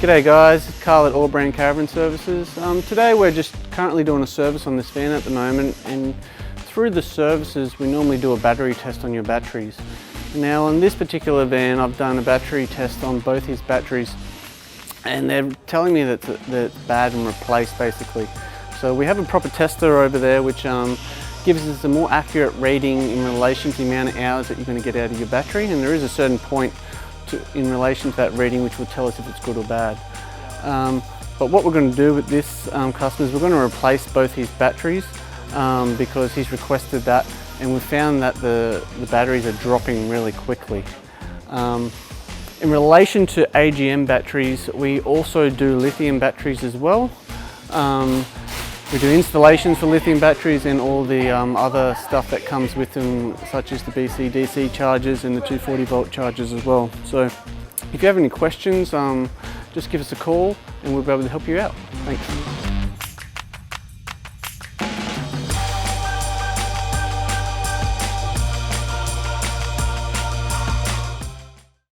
G'day guys, it's Carl at Allbrand Caravan Services. Today we're just currently doing a service on this van at the moment, and through the services we normally do a battery test on your batteries. Now on this particular van I've done a battery test on both his batteries, and they're telling me that they're bad and replaced basically. So we have a proper tester over there which gives us a more accurate reading in relation to the amount of hours that you're going to get out of your battery, and there is a certain point in relation to that reading which will tell us if it's good or bad. But what we're going to do with this customer is we're going to replace both his batteries because he's requested that, and we've found that the batteries are dropping really quickly. In relation to AGM batteries, we also do lithium batteries as well. We do installations for lithium batteries and all the other stuff that comes with them, such as the BCDC chargers and the 240 volt chargers as well. So if you have any questions, just give us a call and we'll be able to help you out. Thanks.